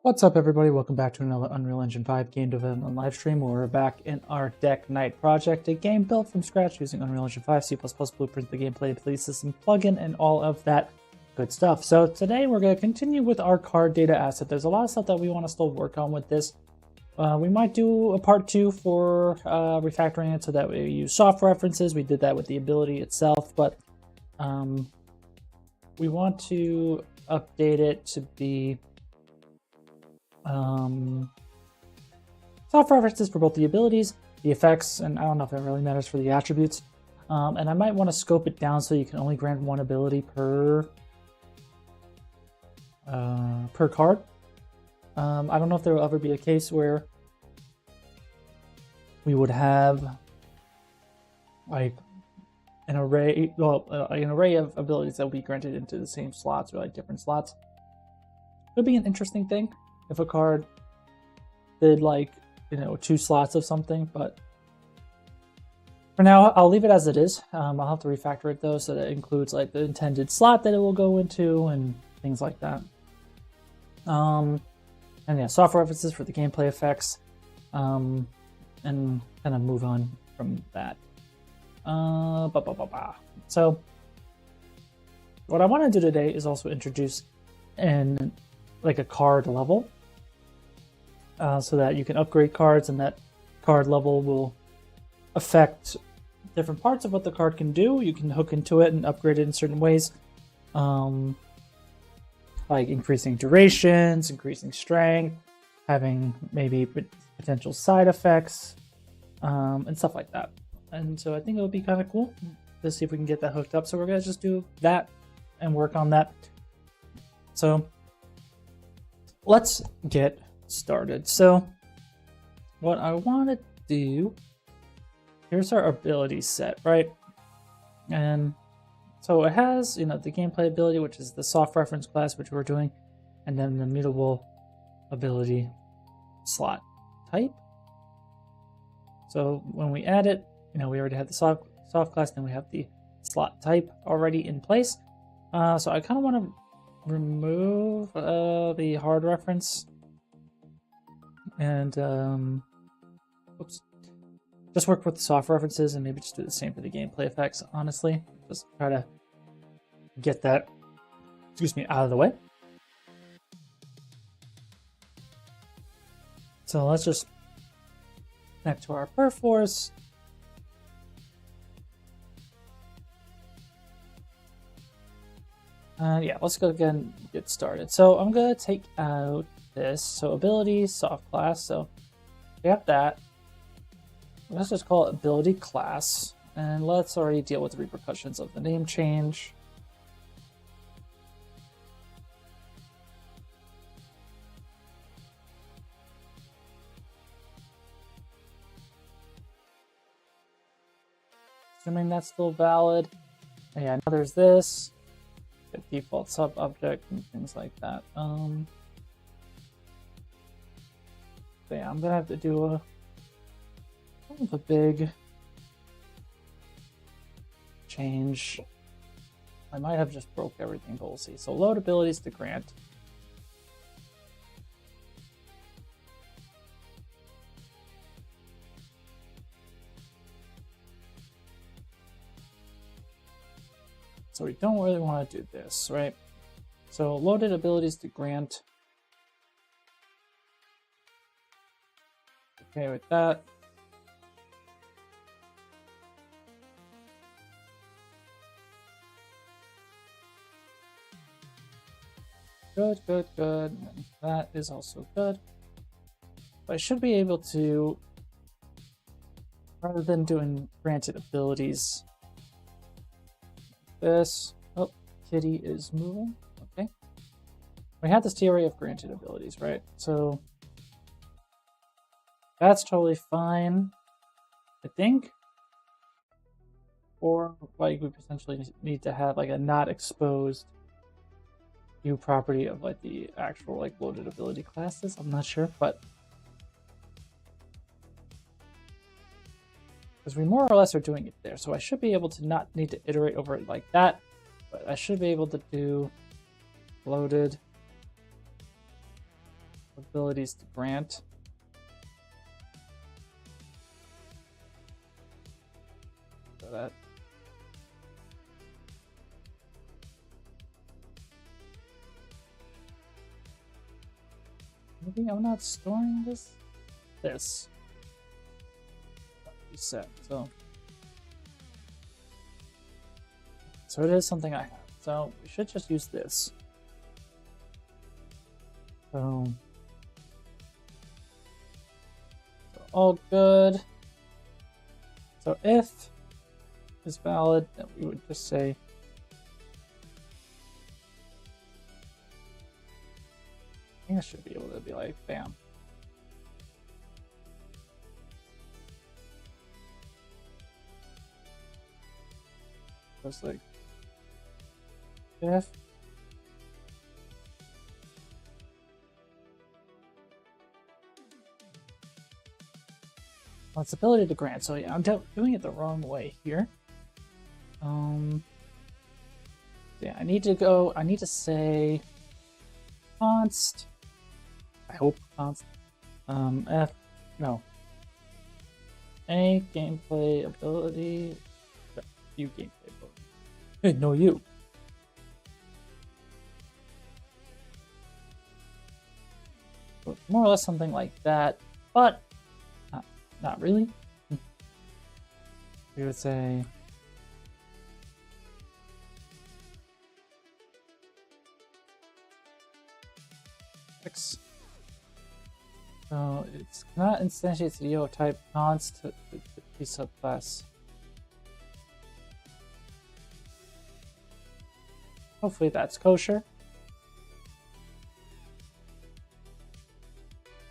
What's up, everybody? Welcome back to another Unreal Engine 5 game development live stream. We're back in our Deck Knight project, a game built from scratch using Unreal Engine 5, C++ Blueprint, the gameplay, police system, plugin, and all of that good stuff. So today we're going to continue with our card data asset. There's a lot of stuff that we want to still work on with this. We might do a part 2 for refactoring it so that we use soft references. We did that with the ability itself, but we want to update it to be soft references for both the abilities, the effects, and I don't know if it really matters for the attributes. And I might want to scope it down so you can only grant one ability per card. I don't know if there will ever be a case where we would have like an array, an array of abilities that will be granted into the same slots or like different slots. Could be an interesting thing if a card did like, 2 slots of something, but for now I'll leave it as it is. I'll have to refactor it though, so that it includes like the intended slot that it will go into and things like that. And yeah, soft references for the gameplay effects, and kind of move on from that. So what I want to do today is also introduce like a card level, so that you can upgrade cards, and that card level will affect different parts of what the card can do. You can hook into it and upgrade it in certain ways, like increasing durations, increasing strength, having maybe potential side effects, and stuff like that. And so I think it would be kind of cool to see if we can get that hooked up. So we're going to just do that and work on that. So let's get started. So what I want to do, here's our ability set, right? And so it has, the gameplay ability, which is the soft reference class, which we're doing, and then the mutable ability slot type. So when we add it, we already have the soft class, then we have the slot type already in place. So I kind of want to remove the hard reference and just work with the soft references, and maybe just do the same for the gameplay effects. Honestly, just try to get that, out of the way. So let's just connect to our Perforce. Yeah, let's go again and get started. So I'm going to take out this. So ability, soft class. So we have that. Let's just call it ability class. And let's already deal with the repercussions of the name change. Assuming that's still valid. And yeah, now there's this. Default sub object and things like that. So yeah, I'm gonna have to do a big change. I might have just broke everything, but we'll see. So load abilities to grant. So we don't really want to do this, right? So loaded abilities to grant. Okay with that. Good, good, good. And that is also good. But I should be able to, rather than doing granted abilities, this. Oh, Kitty is moving. Okay. We had this theory of granted abilities, right? So that's totally fine, I think. Or like we potentially need to have like a not exposed view property of like the actual like loaded ability classes. I'm not sure, but because we more or less are doing it there, so I should be able to not need to iterate over it like that, but I should be able to do loaded abilities to grant. So that maybe I'm not storing this. Reset. So it is something I have. So we should just use this. So all good. So if is valid, then we would just say I think I should be able to be like bam. Just like if well, it's ability to grant. So yeah, I'm doing it the wrong way here. Yeah, I need to say const. I hope const. F no. A gameplay ability. You gameplay ability. No, you. So more or less something like that, but not really. We would say X. So it's not instantiates the EO type const to P subclass. Hopefully that's kosher.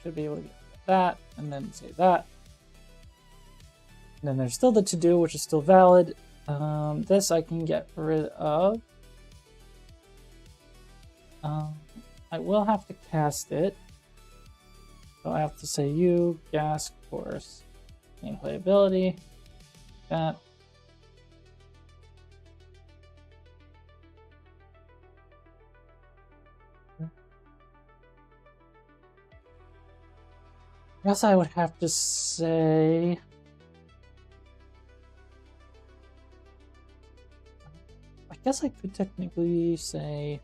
Should be able to get that and then say that. And then there's still the to do, which is still valid. This I can get rid of. I will have to cast it. So I have to say you, gas course, gameplay ability, that. I guess I would have to say I guess I could technically say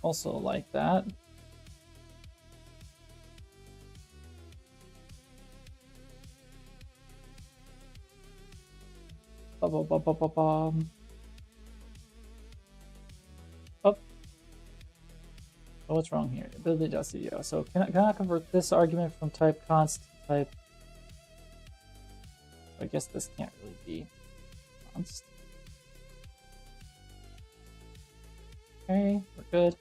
also like that. Oh. Oh, what's wrong here? Ability.cdo. So can I convert this argument from type const to type? I guess this can't really be const. Okay, we're good.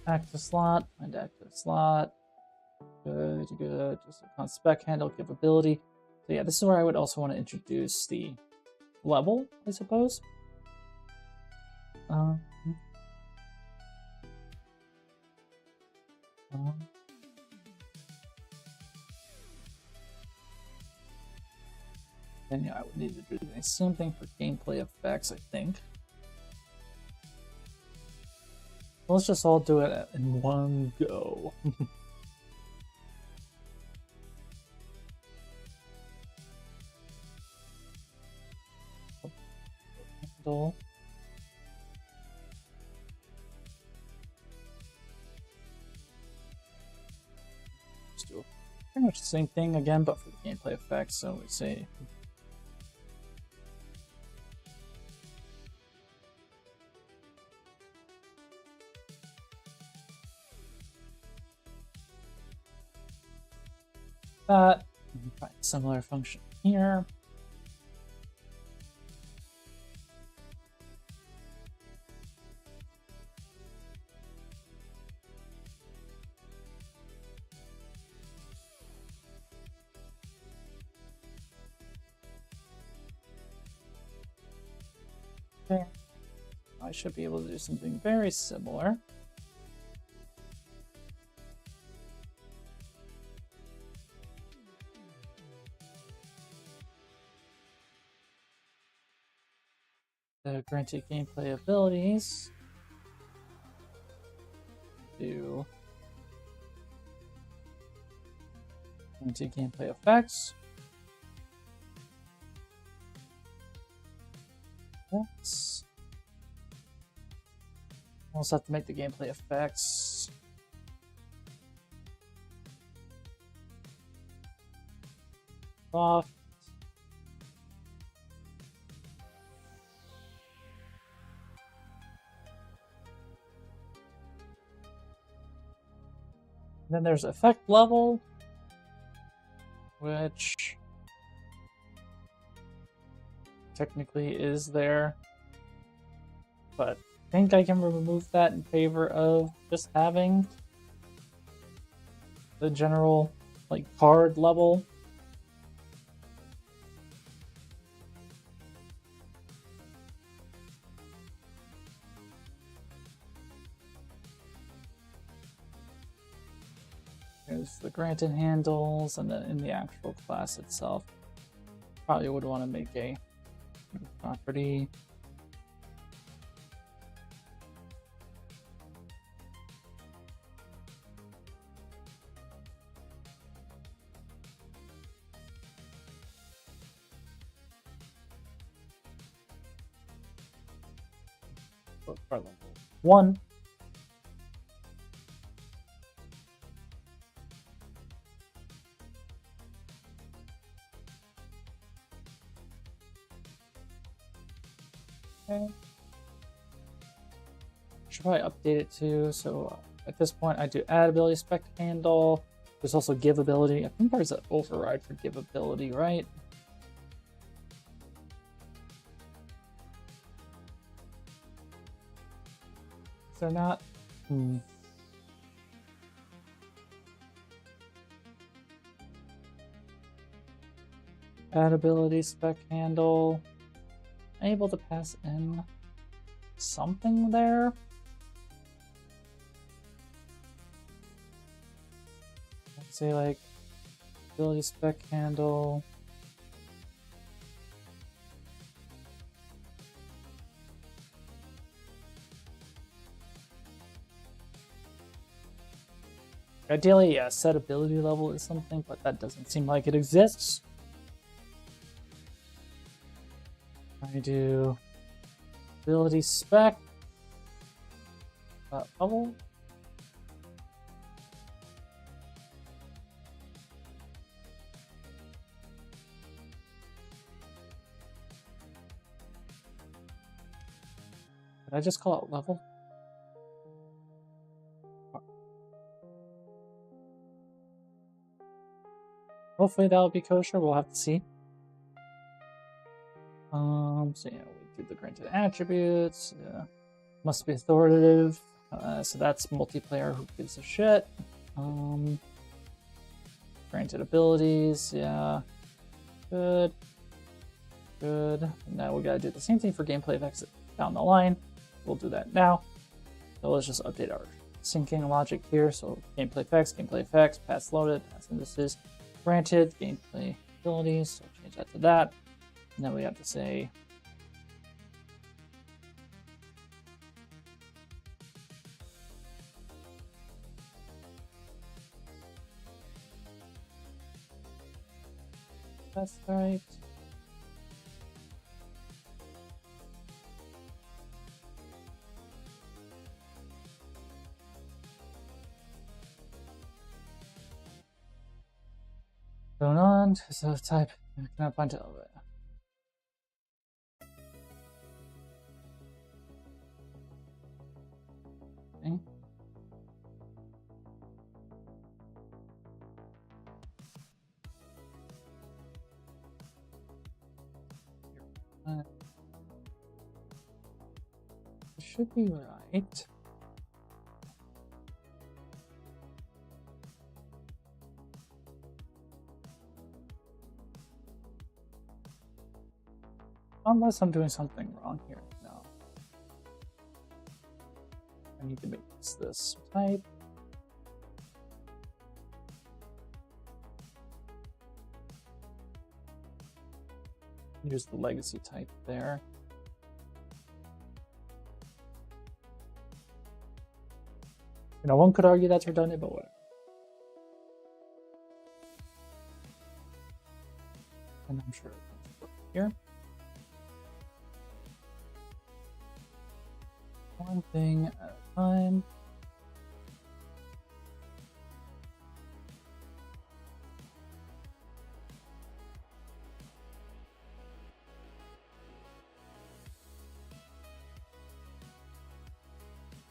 Active slot, find active slot. Good. Just a const spec handle, give ability. So yeah, this is where I would also want to introduce the level, I suppose. Then yeah, I would need to do the same thing for gameplay effects, I think. Let's just all do it in one go. Handle. Just do pretty much the same thing again, but for the gameplay effects. So we say that. Find a similar function here. Okay. I should be able to do something very similar. The granted gameplay abilities do granted gameplay effects. Let's also have to make the gameplay effects soft. Then there's effect level, which technically is there, but I think I can remove that in favor of just having the general like card level. There's the granted handles, and then in the actual class itself, probably would want to make a property. For level 1. Okay. Should probably update it too. So at this point, I do add ability spec handle. There's also give ability. I think there's an override for give ability, right? Is there not? Add ability spec handle. Able to pass in something there. Let's say like ability spec handle. Ideally, yeah, set ability level is something, but that doesn't seem like it exists. I do ability spec level. Did I just call it level? Hopefully that'll be kosher. We'll have to see. So yeah, we do the granted attributes. Yeah. Must be authoritative. So that's multiplayer. Who gives a shit? Granted abilities. Yeah. Good. Good. Now we gotta do the same thing for gameplay effects down the line. We'll do that now. So let's just update our syncing logic here. So gameplay effects, paths loaded, paths indices, granted, gameplay abilities. So change that to that. And then we have to say that's right. Going on, so type cannot find it. Okay. should be right. Unless I'm doing something wrong here. No. I need to make this type. Use the legacy type there. You know, one could argue that's redundant, but whatever. And I'm sure it's work here. One thing at a time.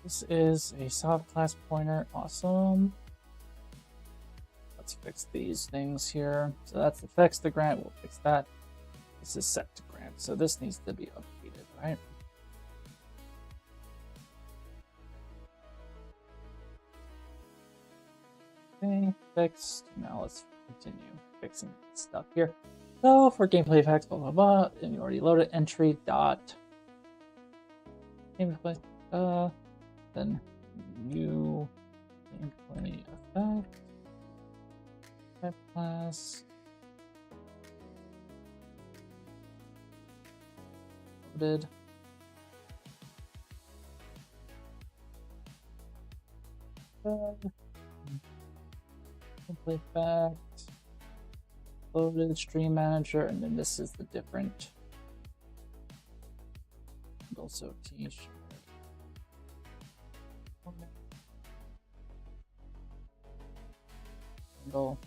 This is a soft class pointer. Awesome. Let's fix these things here. So that's the fix to grant. We'll fix that. This is set to grant. So this needs to be updated, right? Okay, fixed. Now let's continue fixing stuff here. So for gameplay effects, blah blah blah, and you already loaded entry dot gameplay. Then new gameplay effect type class loaded. Gameplay effect loaded stream manager, and then this is the different. And also t-shirt. Handle.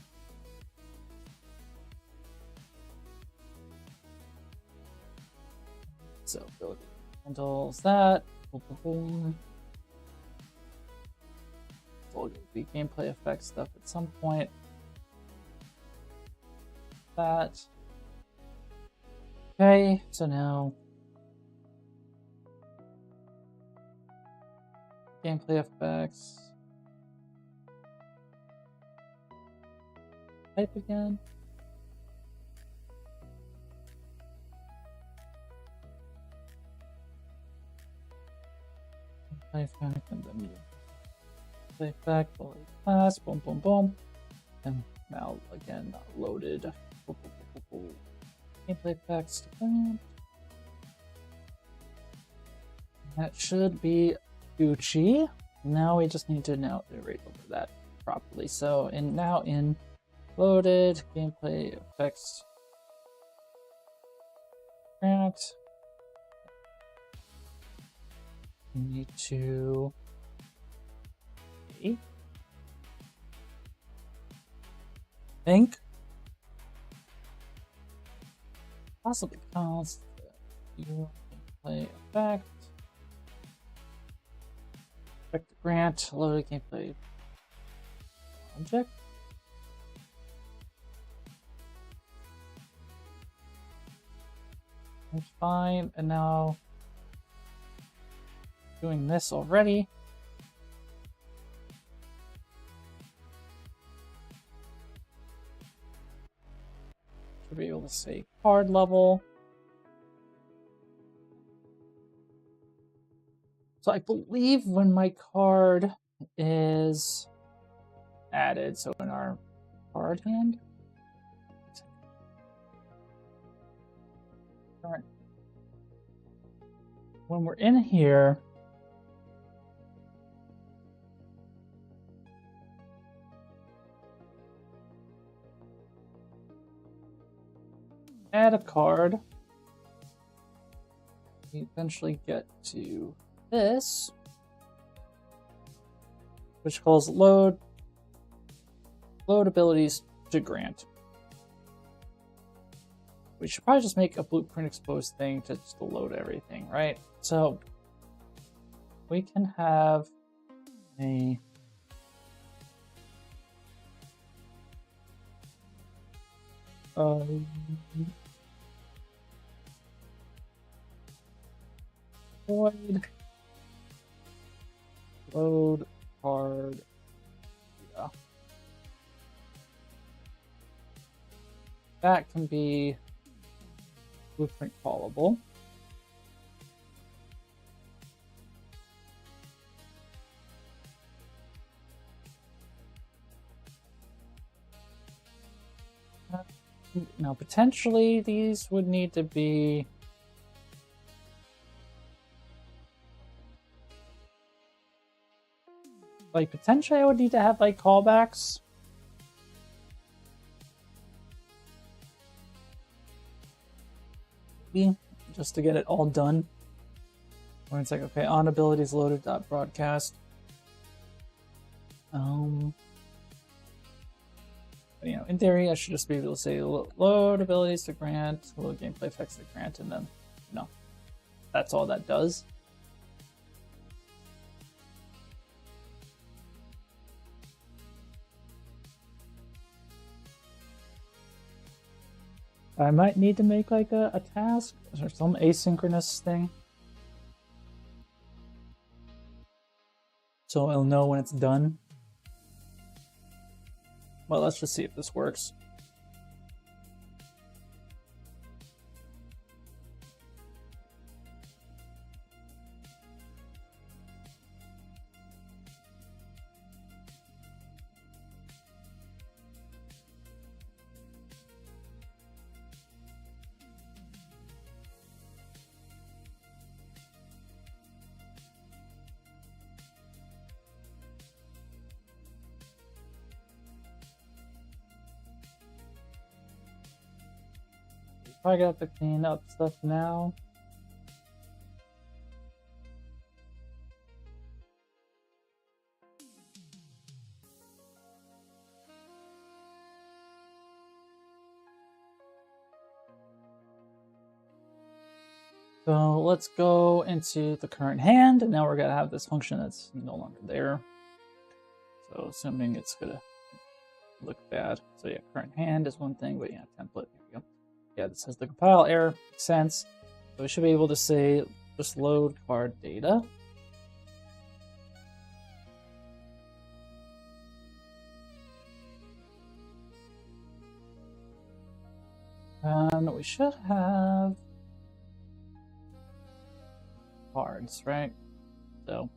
So build handles that. Boom, boom, boom. We'll be gameplay effect stuff at some point. That. Okay, so now gameplay effects. Type again. Gameplay effect and then gameplay effect, class, boom, boom, boom. And now again, loaded. Boom, boom, boom, boom, boom. Gameplay effects. That should be Gucci. Now we just need to now iterate over that properly. So now in loaded gameplay effects grant, we need to think possibly const gameplay effect grant loaded gameplay object. That's fine, and now doing this already. Should be able to say card level. So I believe when my card is added, so in our card hand, when we're in here, add a card, we eventually get to this, which calls load abilities to grant. We should probably just make a blueprint exposed thing to just load everything, right? So we can have a void Load card. Yeah. That can be blueprint callable. Now, potentially these would need to be like, potentially I would need to have like callbacks. Maybe just to get it all done. When it's like, okay, on abilities loaded dot broadcast. You know, in theory, I should just be able to say load abilities to grant, load gameplay effects to grant, and then, you know, that's all that does. I might need to make like a task or some asynchronous thing, so I'll know when it's done. Well, let's just see if this works. Probably got to clean up stuff now. So let's go into the current hand, and now we're gonna have this function that's no longer there. So assuming it's gonna look bad. So yeah, current hand is one thing, but yeah, template, here we go. Yeah, this has the compile error, makes sense. So we should be able to say, just load card data. And we should have cards, right? So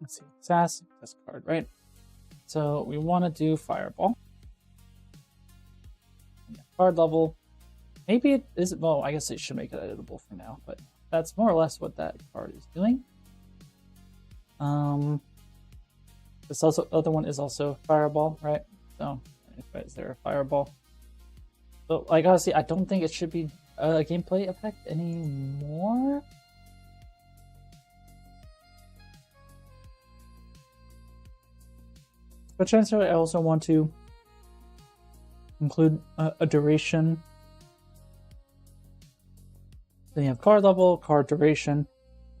let's see, SAS, this card, right? So we want to do Fireball. Yeah, card level. Maybe it is, well, I guess it should make it editable for now, but that's more or less what that card is doing. This also other one is also Fireball, right? So is there a Fireball? So like, honestly, I don't think it should be a gameplay effect anymore. But potentially, I also want to include a duration. Then you have card level, card duration.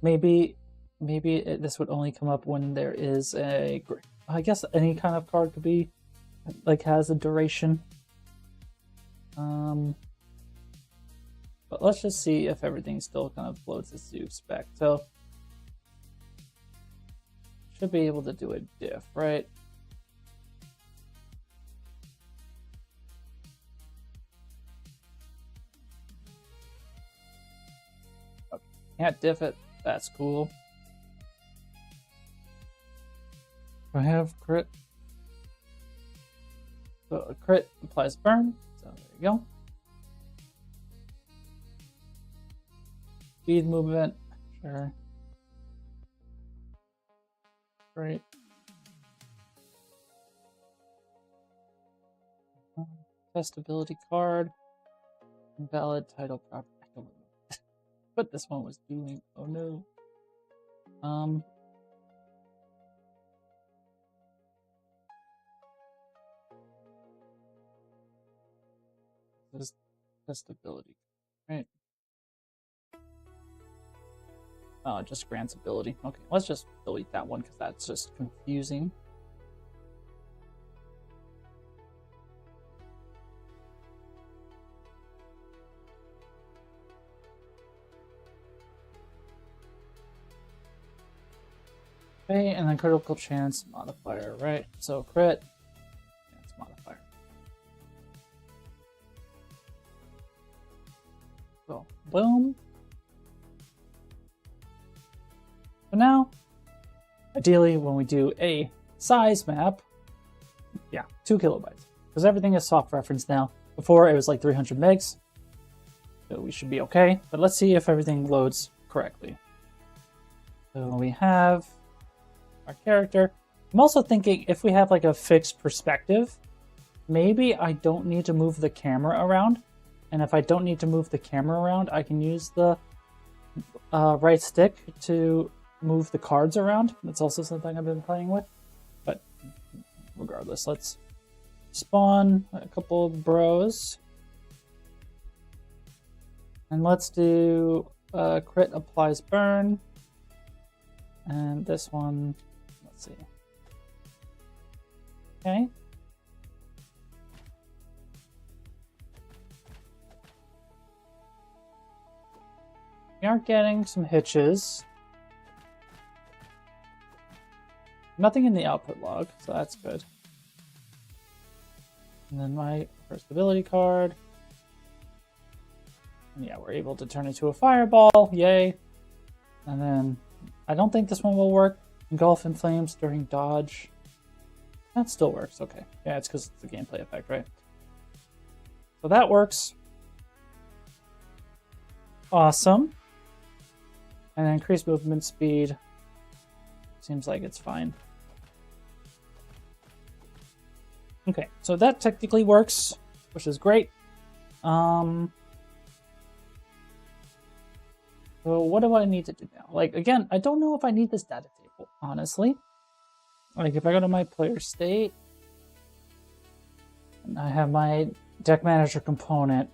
Maybe this would only come up when there is a, I guess any kind of card could be, like, has a duration. But let's just see if everything still kind of floats as you expect. So should be able to do a diff, right? Okay. Can't diff it. That's cool. I have crit. So a crit applies burn. So there you go. Speed movement. Sure. Great. Testability card. Invalid title property. I don't know what this one was doing. Oh no. This testability, right? Oh, just grants ability. Okay, let's just delete that one because that's just confusing. Okay, and then critical chance modifier, right? So crit, chance modifier. So boom. So now, ideally, when we do a size map, yeah, 2 kilobytes, because everything is soft reference now. Before it was like 300 megs, so we should be okay. But let's see if everything loads correctly. So we have our character. I'm also thinking if we have like a fixed perspective, maybe I don't need to move the camera around. And if I don't need to move the camera around, I can use the right stick to move the cards around. That's also something I've been playing with. But regardless, let's spawn a couple of bros. And let's do crit applies burn. And this one, let's see. Okay. We are getting some hitches. Nothing in the output log, so that's good. And then my first ability card. And yeah, we're able to turn into a fireball. Yay. And then I don't think this one will work. Engulf in flames during dodge. That still works. Okay. Yeah, it's because it's a gameplay effect, right? So that works. Awesome. And increased movement speed. Seems like it's fine. Okay, so that technically works, which is great. So what do I need to do now? Like, again, I don't know if I need this data table, honestly. Like, if I go to my player state, and I have my deck manager component,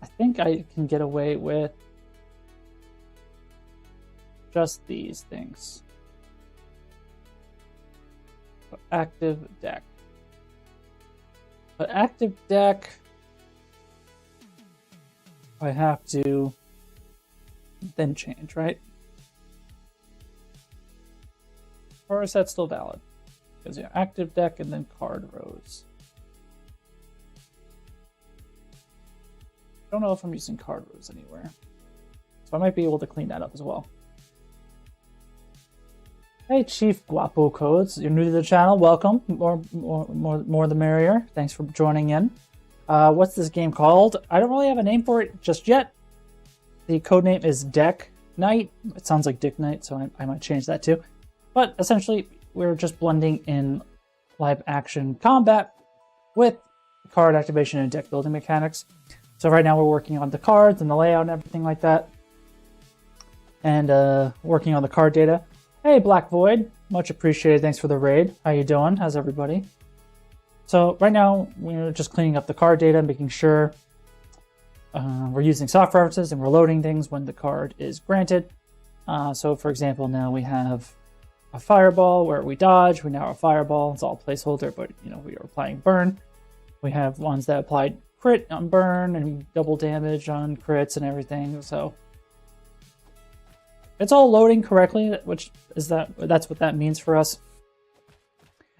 I think I can get away with just these things. So active deck. But active deck, I have to then change, right? Or is that still valid? Because yeah, active deck and then card rows. I don't know if I'm using card rows anywhere. So I might be able to clean that up as well. Hey, Chief Guapo Codes. You're new to the channel. Welcome. More the merrier. Thanks for joining in. What's this game called? I don't really have a name for it just yet. The code name is Deck Knight. It sounds like Dick Knight, so I might change that too. But essentially, we're just blending in live action combat with card activation and deck building mechanics. So right now we're working on the cards and the layout and everything like that. And working on the card data. Hey, Black Void. Much appreciated. Thanks for the raid. How you doing? How's everybody? So right now, we're just cleaning up the card data, making sure we're using soft references and we're loading things when the card is granted. So for example, now we have a fireball where we dodge. We now have a fireball. It's all placeholder, but you know, we are applying burn. We have ones that applied crit on burn and double damage on crits and everything. So it's all loading correctly, which is that's what that means for us.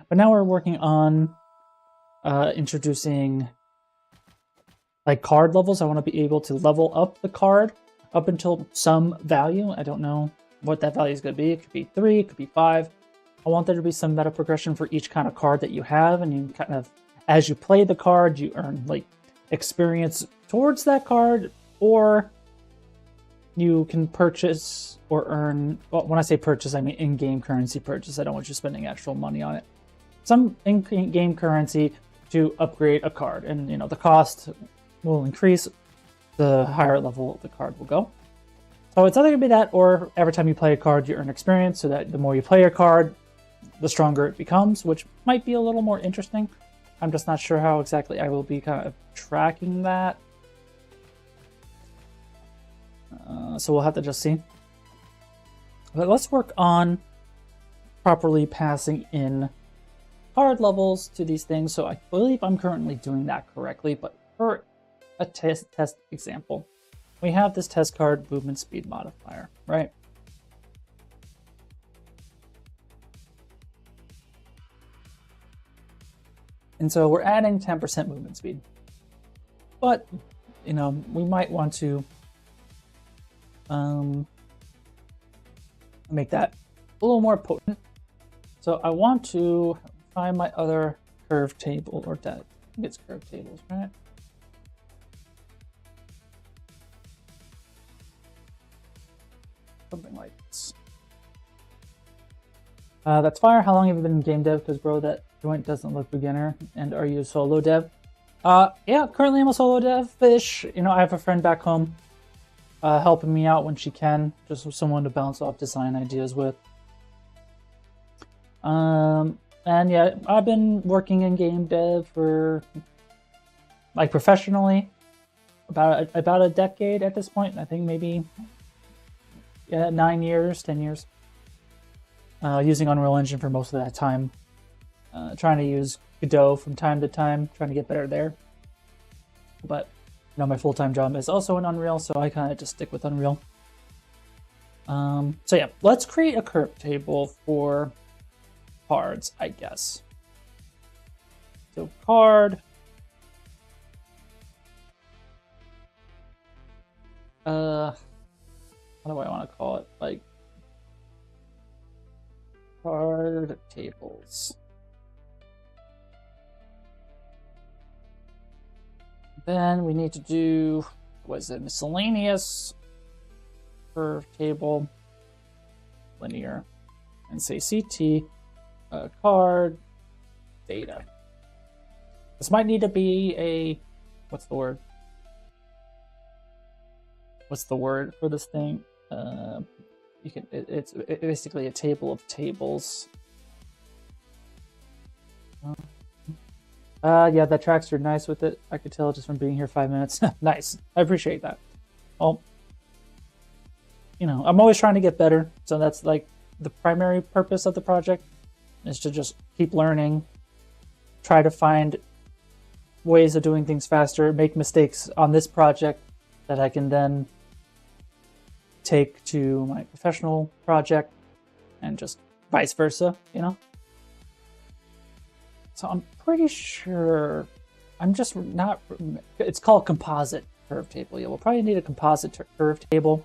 But now we're working on introducing like card levels. I want to be able to level up the card up until some value. I don't know what that value is going to be. It could be 3, it could be 5. I want there to be some meta progression for each kind of card that you have, and you kind of, as you play the card, you earn like experience towards that card, or you can purchase or earn, well, when I say purchase, I mean in-game currency purchase. I don't want you spending actual money on it. Some in-game currency to upgrade a card, and you know, the cost will increase the higher level the card will go. So it's either going to be that, or every time you play a card, you earn experience, so that the more you play a card, the stronger it becomes, which might be a little more interesting. I'm just not sure how exactly I will be kind of tracking that. So we'll have to just see. But let's work on properly passing in card levels to these things. So I believe I'm currently doing that correctly, but for a test example, we have this test card movement speed modifier, right? And so we're adding 10% movement speed. But, you know, we might want to make that a little more potent. So I want to find my other curve table, or that, I think it's curve tables, right? Something like this. That's fire. How long have you been in game dev? Because bro, that joint doesn't look beginner. And are you a solo dev? Yeah, currently I'm a solo dev-ish. You know, I have a friend back home helping me out when she can, just someone to bounce off design ideas with. And yeah, I've been working in game dev for, like, professionally about a decade at this point. I think maybe 9 years, 10 years. Using Unreal Engine for most of that time. Trying to use Godot from time to time, trying to get better there. But, you know, my full-time job is also in Unreal, so I kind of just stick with Unreal. So yeah, let's create a curve table for cards, I guess. So card. What do I want to call it? Like, card tables. Then we need to do, what is it, miscellaneous curve table, linear, and say CT card data. This might need to be a, what's the word? What's the word for this thing? You can. It's basically a table of tables. Yeah, the tracks are nice with it. I could tell just from being here 5 minutes. Nice. I appreciate that. Well, you know, I'm always trying to get better. So that's like the primary purpose of the project, is to just keep learning, try to find ways of doing things faster, make mistakes on this project that I can then take to my professional project, and just vice versa, you know? So I'm pretty sure, I'm just not, it's called composite curve table. Yeah, we'll probably need a composite curve table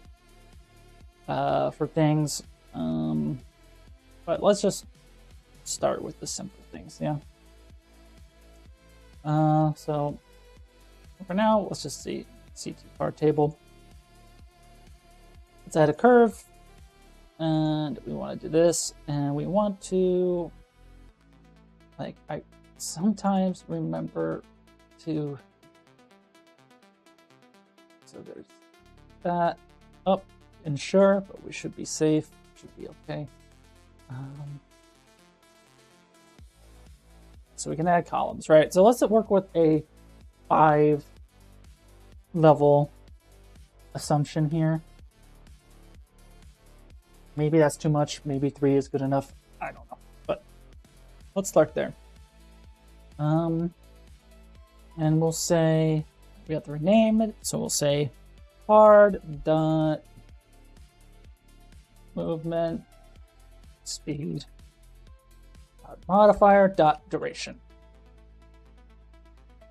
for things. But let's just start with the simple things, yeah? So for now, let's just see CT card table. Let's add a curve, and we want to do this, and we want to, like, I sometimes remember to, so there's that up, ensure, but we should be safe, should be okay. So we can add columns, right? So let's work with a 5 level assumption here. Maybe that's too much. Maybe 3 is good enough. I don't know, but let's start there. And we'll say, we have to rename it. So we'll say card dot movement speed modifier dot duration.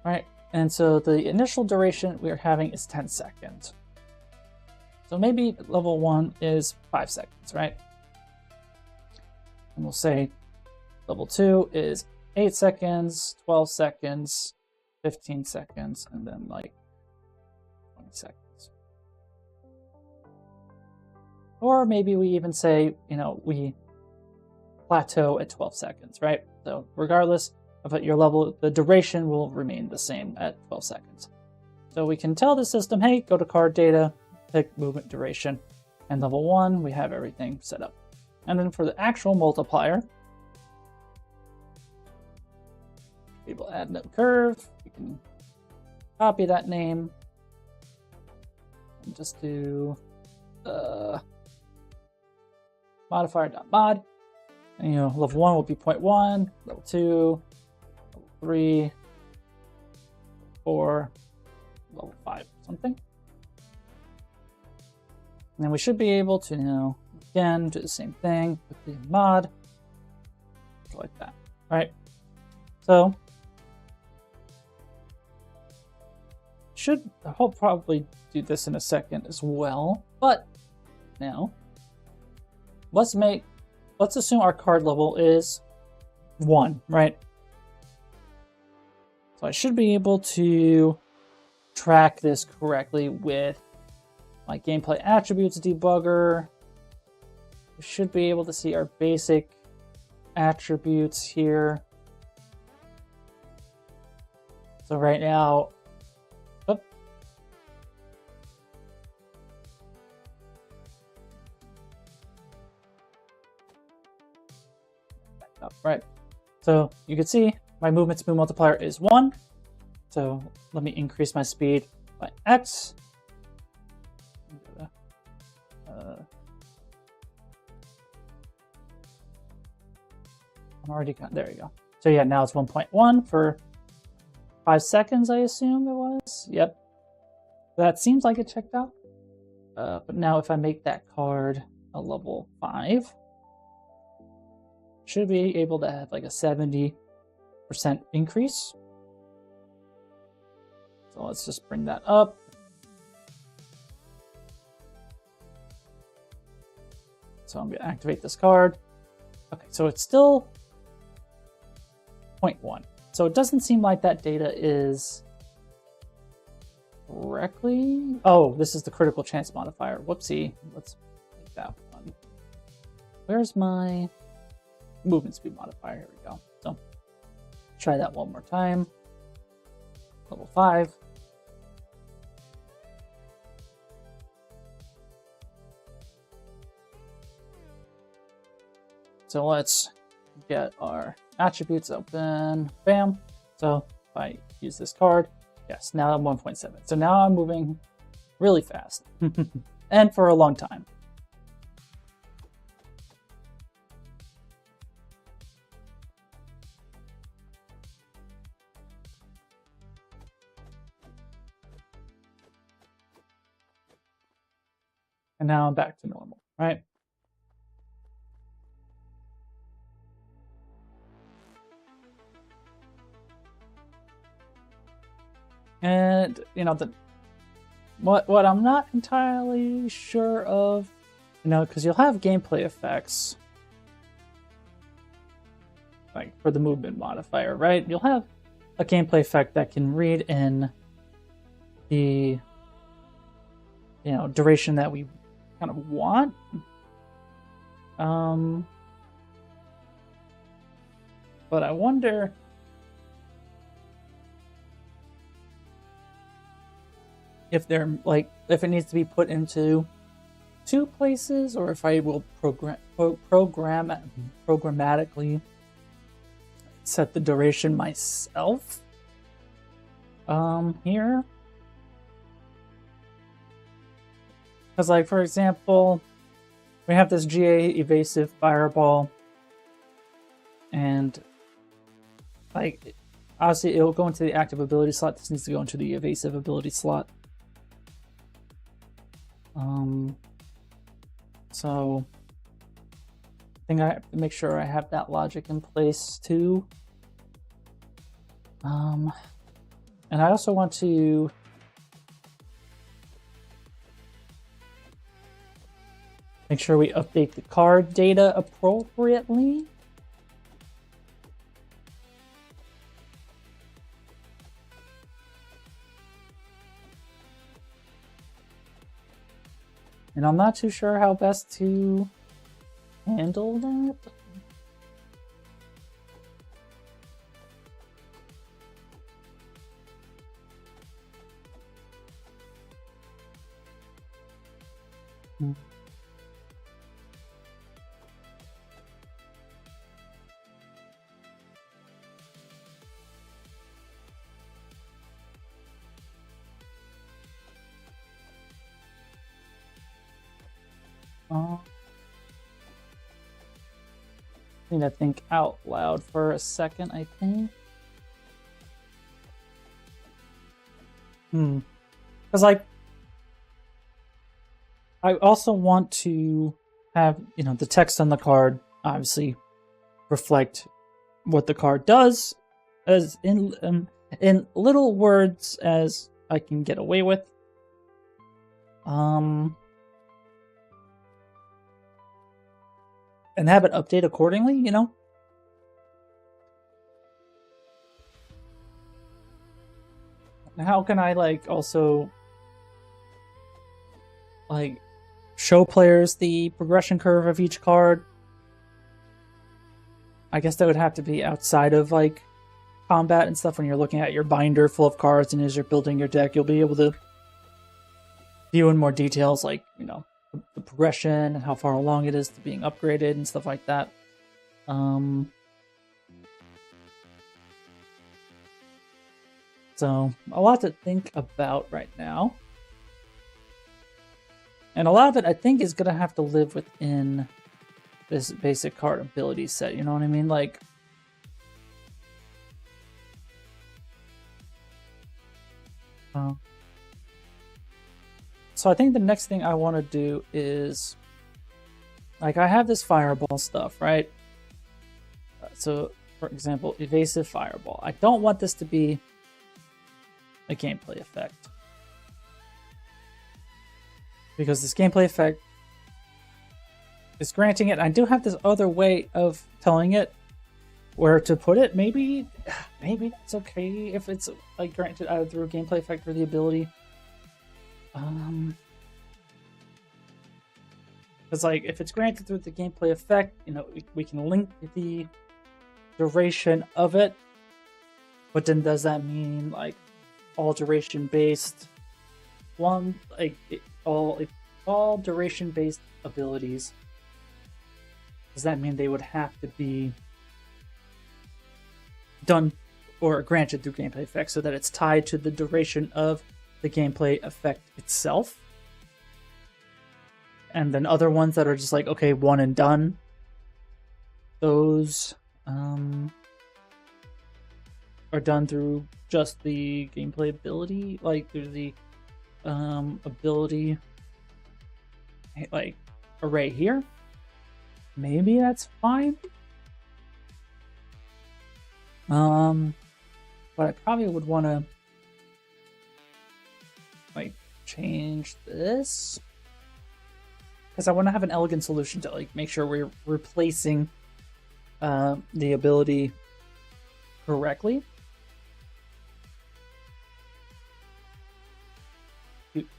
Right, and so the initial duration we are having is 10 seconds. So maybe level 1 is 5 seconds, right? And we'll say level 2 is 8 seconds, 12 seconds, 15 seconds, and then like 20 seconds. Or maybe we even say, you know, we plateau at 12 seconds, right? So regardless of at your level, the duration will remain the same at 12 seconds. So we can tell the system, hey, go to card data, pick movement duration, and level 1, we have everything set up. And then for the actual multiplier, we will add no curve. We can copy that name and just do modifier.mod. And, you know, level 1 will be 0.1, level 2, level 3, 4, level 5, something. And then we should be able to, you know, again, do the same thing with the mod, like that, right? So I'll probably do this in a second as well. But now, let's assume our card level is 1, right? So I should be able to track this correctly with my gameplay attributes debugger. We should be able to see our basic attributes here. So right now, right. So you can see my movement speed multiplier is 1. So let me increase my speed by X. I'm already got, there you go. So yeah, now it's 1.1 for 5 seconds, I assume it was. Yep. That seems like it checked out. But now if I make that card a level 5, should be able to have like a 70% increase. So let's just bring that up. So I'm going to activate this card. Okay, so it's still 0.1. So it doesn't seem like that data is correctly. Oh, this is the critical chance modifier. Whoopsie. Let's make that one. Where's my movement speed modifier? Here we go. So try that one more time. Level 5. So let's get our attributes open. Bam. So if I use this card, yes, now I'm 1.7. So now I'm moving really fast and for a long time. And now I'm back to normal, right? And you know, what I'm not entirely sure of, you know, because you'll have gameplay effects like for the movement modifier, right? You'll have a gameplay effect that can read in the, you know, duration that we kind of want. But I wonder if they're like, if it needs to be put into 2 places, or if I will programmatically set the duration myself here. Because like, for example, we have this GA evasive fireball, and like, obviously it'll go into the active ability slot. This needs to go into the evasive ability slot. So I think I have to make sure I have that logic in place too. And I also want to make sure we update the card data appropriately. And I'm not too sure how best to handle that. I need to think out loud for a second, I think. Because like, I also want to have, you know, the text on the card obviously reflect what the card does, as in little words as I can get away with. And have it update accordingly, you know? How can I, like, also, like, show players the progression curve of each card? I guess that would have to be outside of, like, combat and stuff. When you're looking at your binder full of cards and as you're building your deck, you'll be able to view in more details, like, you know, the progression and how far along it is to being upgraded and stuff like that. So, a lot to think about right now. And a lot of it, I think, is going to have to live within this basic card ability set, you know what I mean? Like, so I think the next thing I want to do is, like, I have this fireball stuff, right? So, for example, evasive fireball. I don't want this to be a gameplay effect, because this gameplay effect is granting it. I do have this other way of telling it where to put it. Maybe that's okay if it's, like, granted either through a gameplay effect or the ability. Because, like, if it's granted through the gameplay effect, you know, we can link the duration of it. But then does that mean, like, all duration based all duration based abilities, does that mean they would have to be done or granted through gameplay effect so that it's tied to the duration of the gameplay effect itself? And then other ones that are just like, okay, one and done, those are done through just the gameplay ability, like through the ability, like, array here. Maybe that's fine. But I probably would want to, like, change this, because I want to have an elegant solution to, like, make sure we're replacing the ability correctly.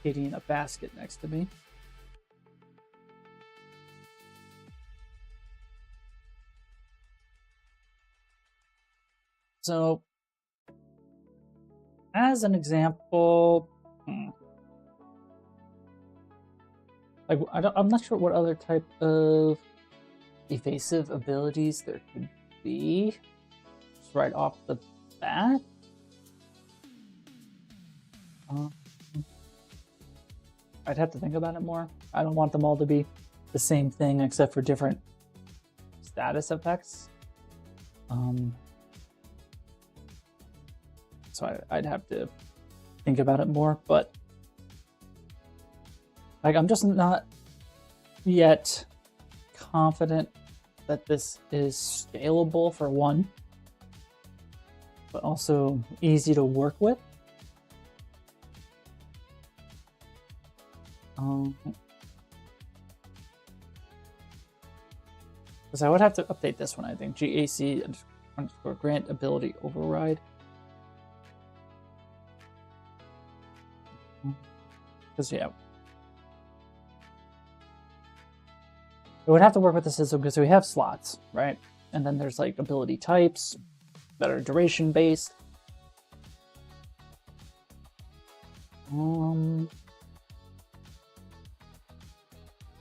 Kitty in a basket next to me. So, as an example, like, I'm not sure what other type of evasive abilities there could be just right off the bat. I'd have to think about it more. I don't want them all to be the same thing except for different status effects. So I'd have to think about it more, but, like, I'm just not yet confident that this is scalable, for one, but also easy to work with. Because I would have to update this one, I think. GAC _ grant ability override. Because, yeah, it would have to work with the system because we have slots, right? And then there's, like, ability types that are duration based.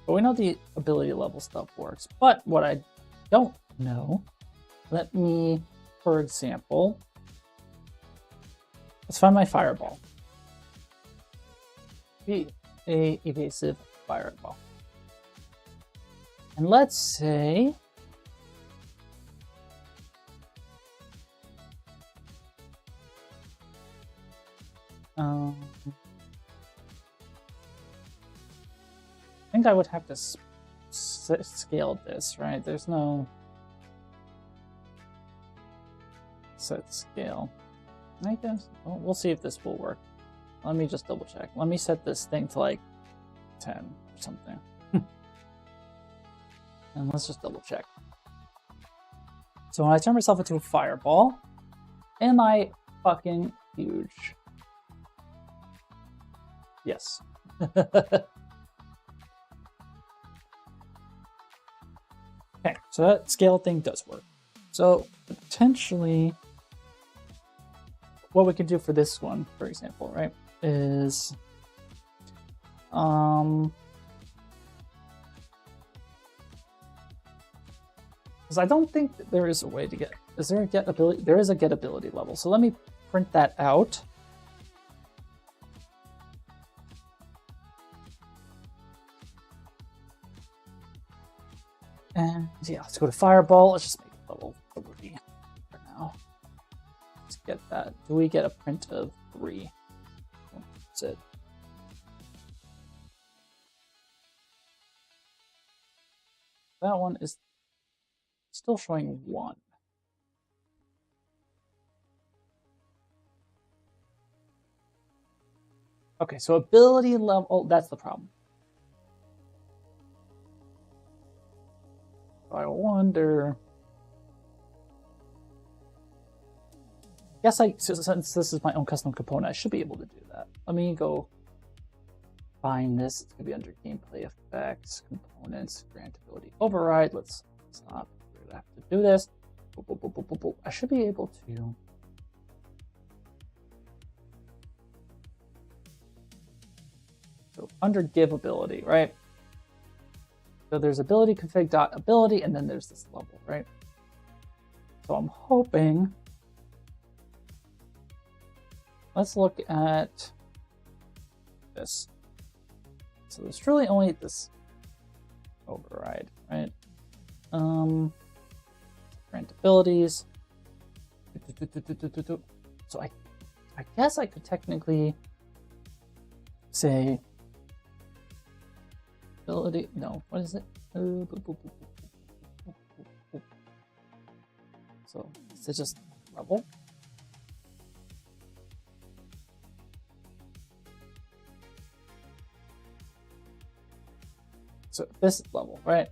But we know the ability level stuff works. But what I don't know, let me, for example, let's find my fireball. Be a evasive fireball. And let's say I think I would have to scale this, right? There's no set scale. I guess we'll see if this will work. Let me just double check. Let me set this thing to like 10 or something. And let's just double check. So when I turn myself into a fireball, am I fucking huge? Yes. Okay, so that scale thing does work. So potentially what we can do for this one, for example, right, is because I don't think that there is a way to get, is there a get ability? There is a get ability level. So let me print that out. And yeah, let's go to Fireball. Let's just make it level 3 for now. Let's get that. Do we get a print of 3? That's it. That one is still showing 1. Okay, so ability level, oh, that's the problem. I wonder. Guess since this is my own custom component, I should be able to do that. Let me go find this. It's gonna be under gameplay effects, components, grant ability override. Let's stop. We're gonna have to do this. I should be able to. So under give ability, right? So there's ability config dot ability, and then there's this level, right? So I'm hoping. Let's look at this. So there's truly only this override, right? Grant abilities. So I guess I could technically say ability. No, what is it? So is it just level? So this level, right?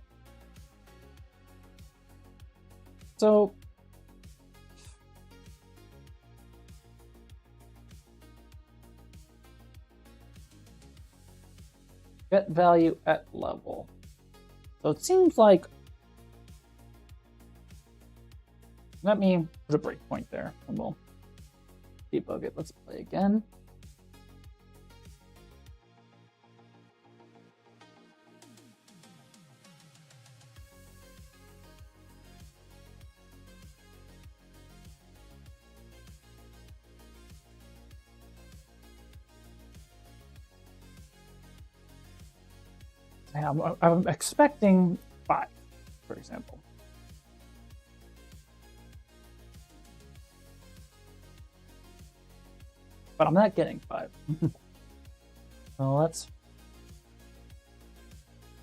So get value at level. So it seems like, let me put a breakpoint there and we'll debug it. Let's play again. I'm expecting 5, for example. But I'm not getting 5. So let's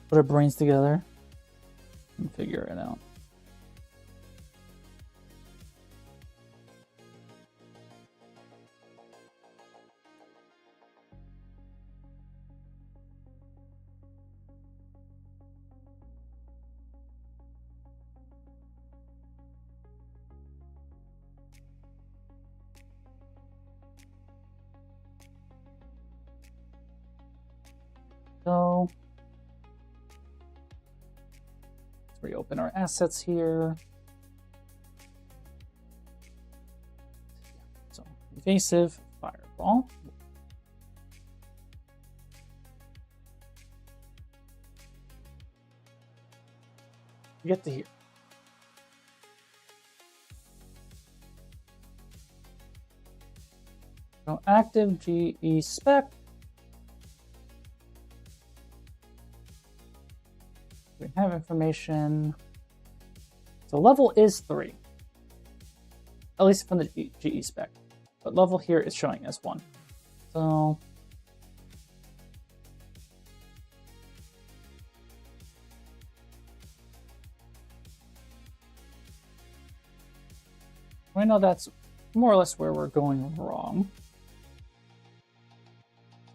put our brains together and figure it out. So let's reopen our assets here. So evasive fireball. Get to here. So active GE spec. We have information. So level is 3, at least from the GE spec, but level here is showing as 1. So I know that's more or less where we're going wrong.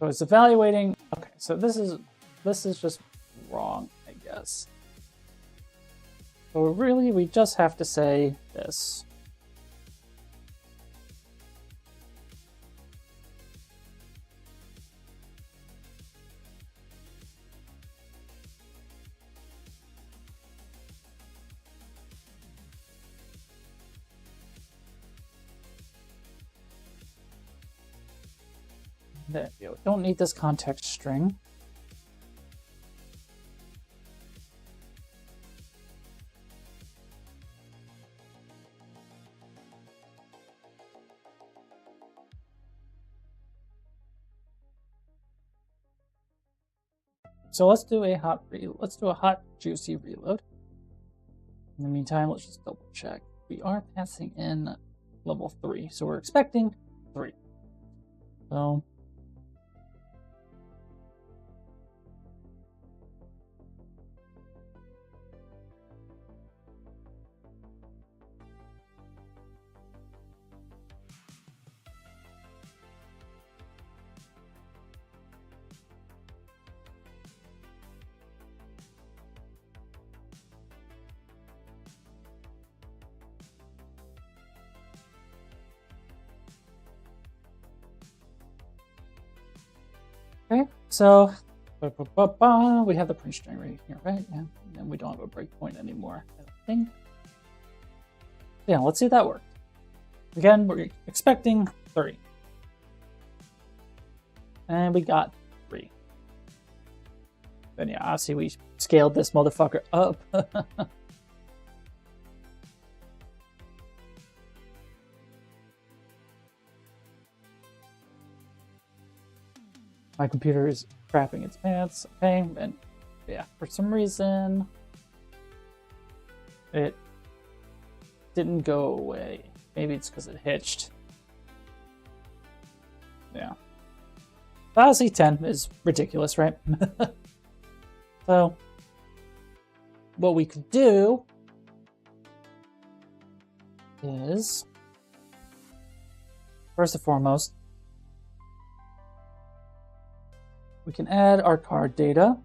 So it's evaluating. Okay, so this is just wrong, I guess. So really, we just have to say this. There you go. Don't need this context string. So let's do a hot juicy reload. In the meantime, let's just double check. We are passing in level 3, so we're expecting 3. So okay, so we have the print string right here, right? Yeah, and we don't have a breakpoint anymore, I don't think. Yeah, let's see if that worked. Again, we're expecting 3. And we got 3. Then yeah, obviously we scaled this motherfucker up. My computer is crapping its pants. Okay, and yeah, for some reason it didn't go away. Maybe it's because it hitched. Yeah. Honestly, 10 is ridiculous, right? So, what we could do is, first and foremost, we can add our card data.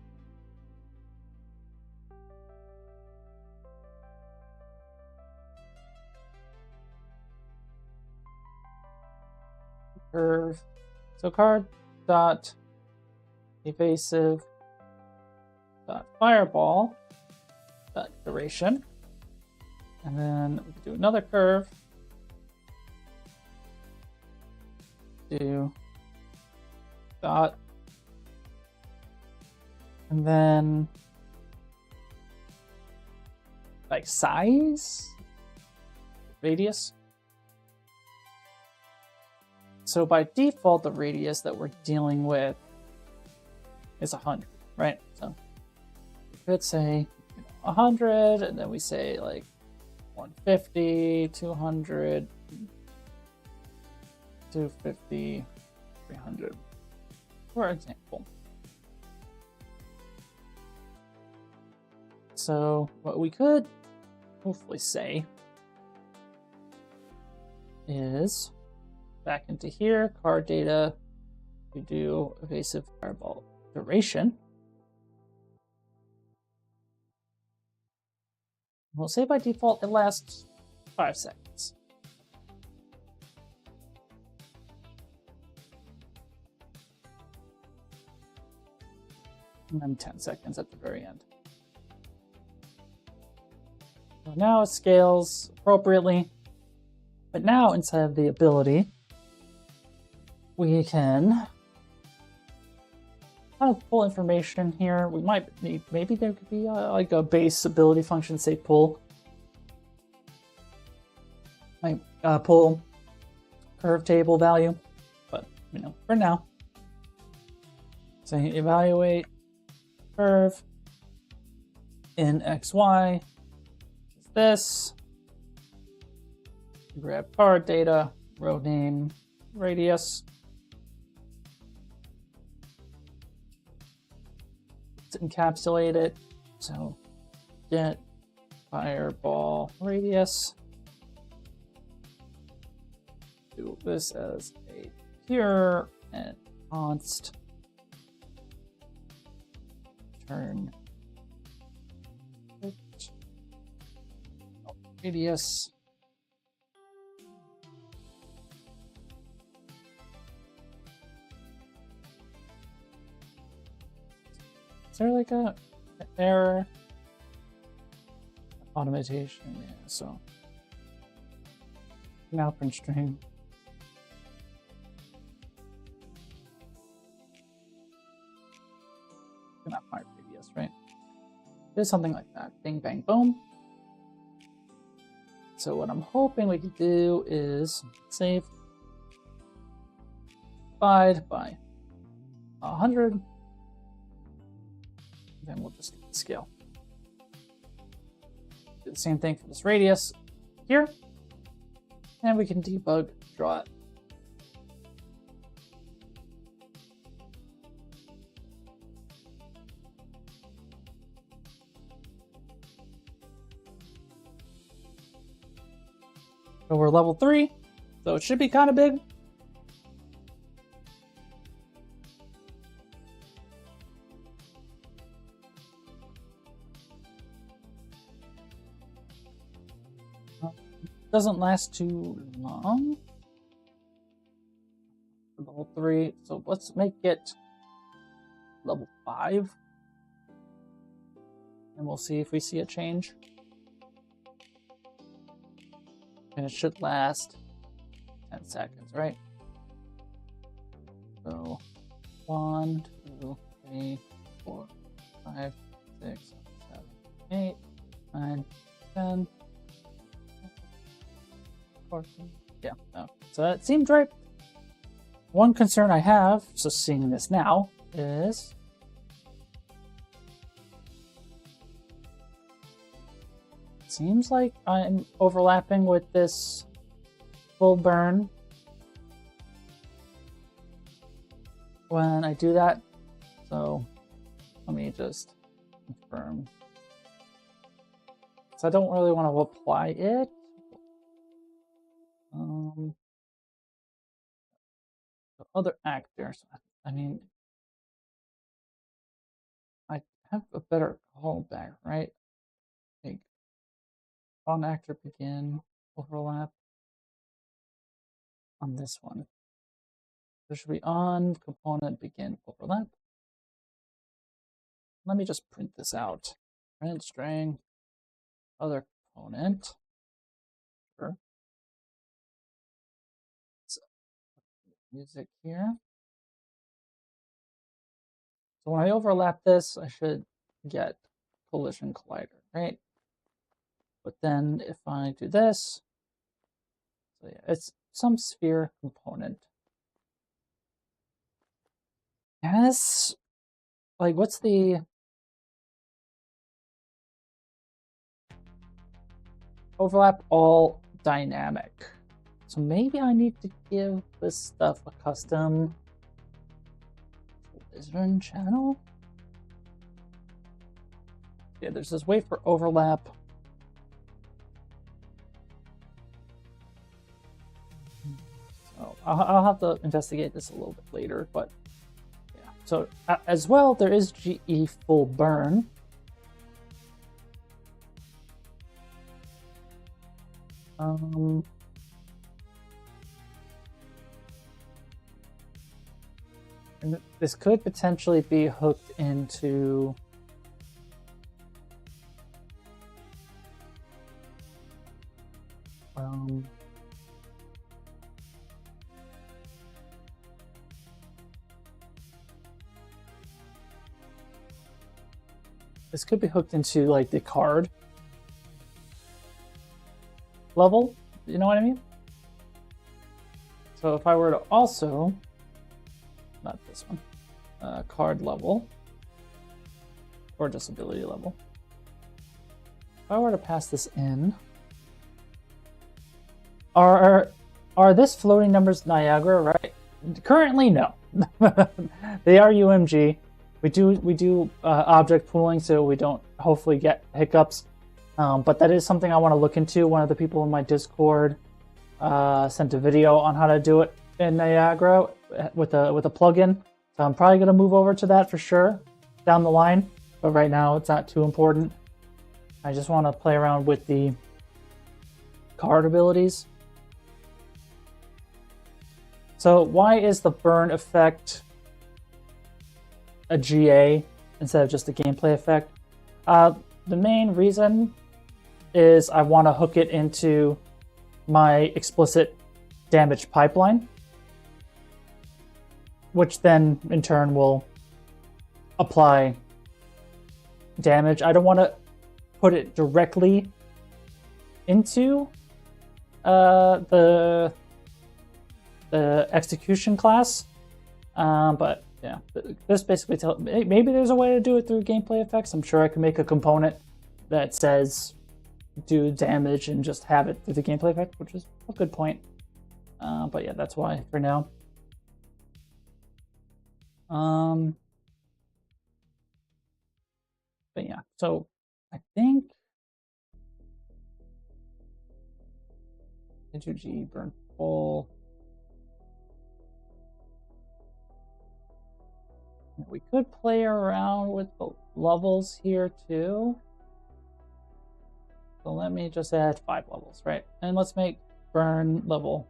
Curve. So card dot evasive dot fireball dot duration. And then we can do another curve. Do dot. And then like size, radius. So by default, the radius that we're dealing with is 100, right? So we could say 100, and then we say like 150, 200, 250, 300, for example. So what we could hopefully say is back into here, card data, we do evasive fireball duration. We'll say by default it lasts 5 seconds. And then 10 seconds at the very end. So now it scales appropriately, but now inside of the ability, we can kind of pull information here. We might need, maybe there could be like a base ability function, say pull. Might pull curve table value, but you know, for now. So evaluate curve in XY. This, grab card data, row name, radius. Let's encapsulate it. So get fireball radius. Do this as a pure and const turn radius. Is there like an error? Automation, yeah, so now print string. Not my radius, right? There's something like that. Bing, bang, boom. So what I'm hoping we can do is save, divide by 100. Then we'll just scale. Do the same thing for this radius here. And we can debug, draw it. So we're level 3, so it should be kind of big. Doesn't last too long. Level 3, so let's make it level 5. And we'll see if we see a change. And it should last 10 seconds, right? So 1, 2, 3, 4, 5, 6, 7, 8, 9, 10. 14. Yeah, no. So that seemed right. One concern I have, just seeing this now, is it seems like I'm overlapping with this full burn when I do that. So let me just confirm. So I don't really want to apply it. Other actors, I mean, I have a better callback, right? Like, on actor begin, overlap on this one. There should be on component begin overlap. Let me just print this out. Print string, other component. Sure. So, music here. So when I overlap this, I should get collision collider, right? But then if I do this, so yeah, it's some sphere component. Yes, like what's the overlap all dynamic? So maybe I need to give this stuff a custom collision channel. Yeah, there's this way for overlap. So I'll have to investigate this a little bit later, but yeah. So as well, there is GE full burn. And this could potentially be hooked into this could be hooked into like the card level, you know what I mean? So if I were to also, not this one, card level or disability level, if I were to pass this in, are this floating numbers Niagara, right? Currently, no. They are UMG. We do object pooling, so we don't hopefully get hiccups. But that is something I want to look into. One of the people in my Discord sent a video on how to do it in Niagara with a plugin. So I'm probably gonna move over to that for sure down the line. but right now it's not too important. I just want to play around with the card abilities. So why is the burn effect a GA instead of just a gameplay effect? The main reason is I want to hook it into my explicit damage pipeline, which then in turn will apply damage. I don't want to put it directly into the execution class, but yeah, this basically tells. Maybe there's a way to do it through gameplay effects. I'm sure I can make a component that says do damage and just have it through the gameplay effect, which is a good point. But yeah, that's why for now. But yeah, so I think into G burn full. We could play around with the levels here too. So let me just add 5 levels, right? And let's make burn level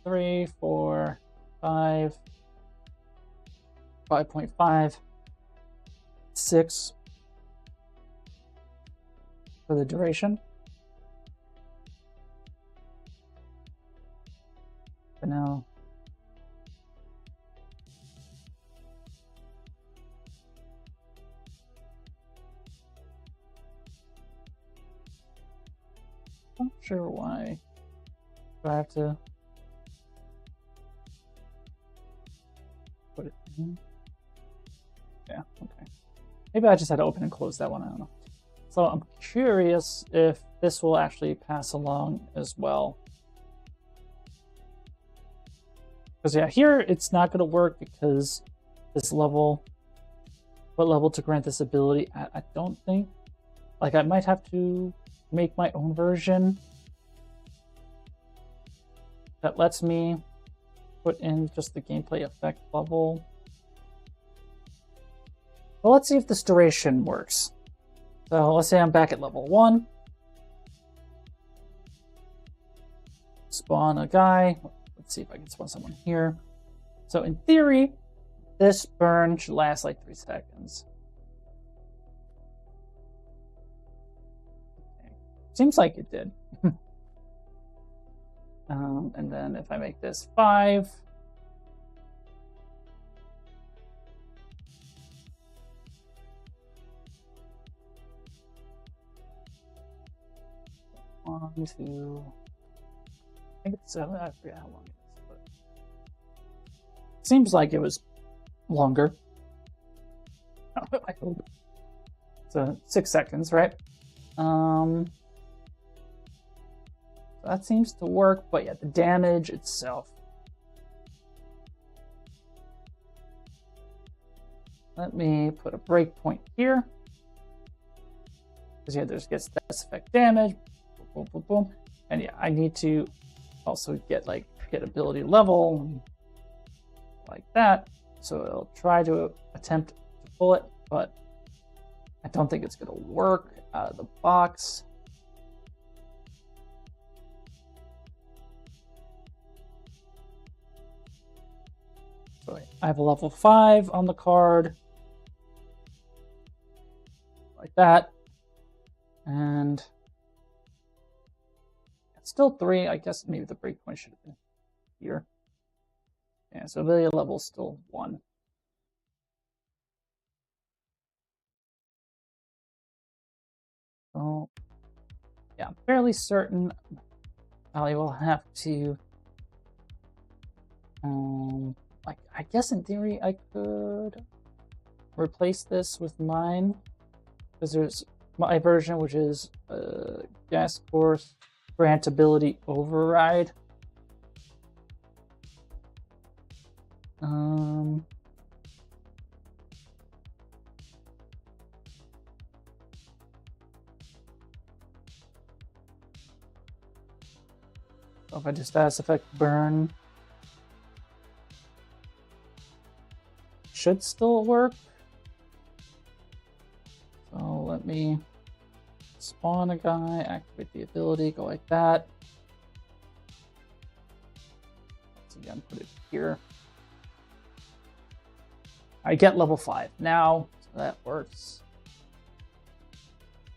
3, 4, 5, 5.5, 6 for the duration. For now. Not sure why. Do I have to put it in? Yeah, okay. Maybe I just had to open and close that one, I don't know. So I'm curious if this will actually pass along as well. Because yeah, here it's not going to work because this level, what level to grant this ability, I don't think. Like I might have to make my own version that lets me put in just the gameplay effect level. Well, let's see if this duration works. So let's say I'm back at level 1. Spawn a guy. Let's see if I can spawn someone here. So in theory, this burn should last like 3 seconds. Seems like it did. And then if I make this 5, one, 2, I think it's 7. I forget how long it is, but seems like it was longer. I hope. So 6 seconds, right? That seems to work, but yeah, the damage itself. Let me put a breakpoint here. Because yeah, there's gets status effect damage. Boom, boom, boom. And yeah, I need to also get ability level like that. So it'll try to attempt to pull it, but I don't think it's gonna work out of the box. So I have a level 5 on the card. Like that. And it's still 3. I guess maybe the breakpoint should have been here. Yeah, so ability level is still 1. So yeah, I'm fairly certain I will have to like I guess in theory I could replace this with mine, because there's my version, which is gas course grant ability override. So if I do status effect burn, should still work. me spawn a guy, activate the ability, go like that. Once again, put it here. I get level 5 now, so that works.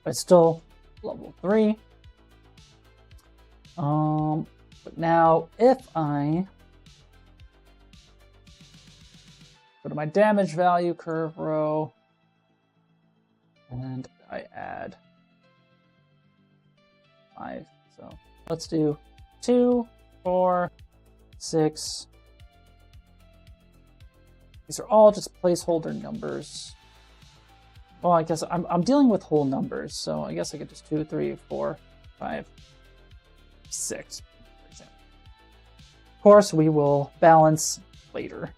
But still level 3. But now if I go to my damage value curve row and I add 5. So let's do 2, 4, 6. These are all just placeholder numbers. Well, I guess I'm dealing with whole numbers, so I guess I could just 2, 3, 4, 5, 6, for example. Of course, we will balance later.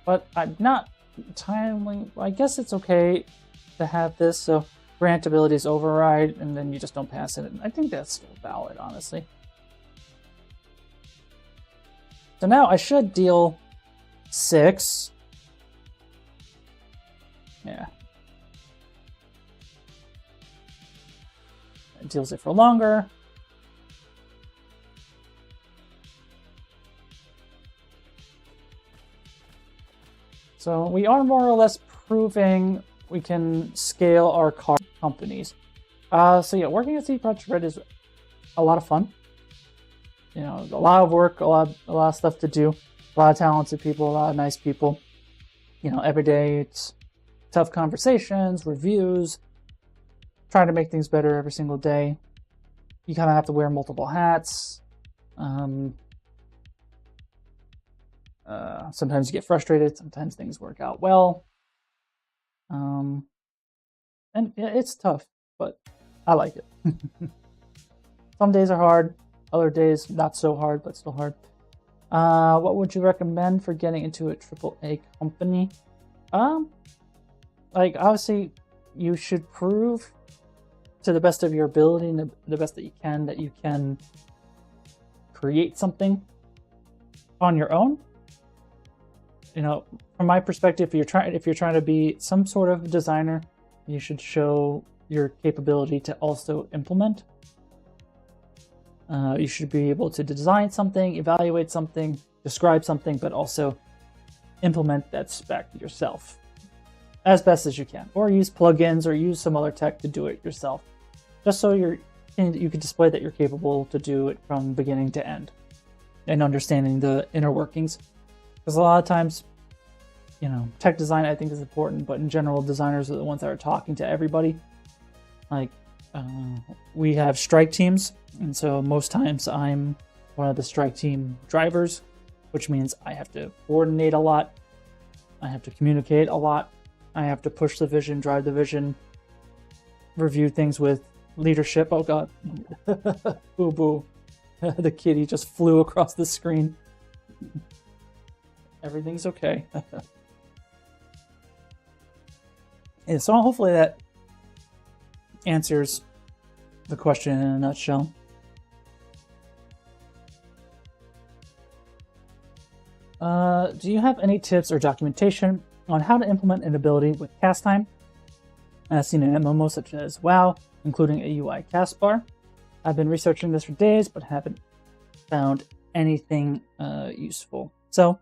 But I'm not timely. I guess it's okay to have this, so grant abilities override, and then you just don't pass it. And I think that's still valid, honestly. So now I should deal 6. Yeah. It deals it for longer. So we are more or less proving we can scale our car companies. So yeah, working at CD Projekt Red is a lot of fun. You know, a lot of work, a lot of stuff to do, a lot of talented people, a lot of nice people. You know, every day it's tough conversations, reviews, trying to make things better every single day. You kind of have to wear multiple hats. Sometimes you get frustrated, sometimes things work out well. And yeah, it's tough, but I like it. Some days are hard, other days not so hard, but still hard. What would you recommend for getting into a AAA company? Like, obviously, you should prove to the best of your ability and the best that you can create something on your own. You know, from my perspective, if you're trying to be some sort of designer, you should show your capability to also implement. You should be able to design something, evaluate something, describe something, but also implement that spec yourself as best as you can, or use plugins or use some other tech to do it yourself, just so you can display that you're capable to do it from beginning to end and understanding the inner workings. Because a lot of times, you know, tech design I think is important, but in general, designers are the ones that are talking to everybody. Like, we have strike teams, and so most times I'm one of the strike team drivers, which means I have to coordinate a lot, I have to communicate a lot, I have to push the vision, drive the vision, review things with leadership. Oh god. Boo boo. The kitty just flew across the screen. Everything's okay. Yeah, so hopefully that answers the question in a nutshell. Do you have any tips or documentation on how to implement an ability with cast time, as seen in MMOs such as WoW, including a UI cast bar? I've been researching this for days, but haven't found anything useful. So,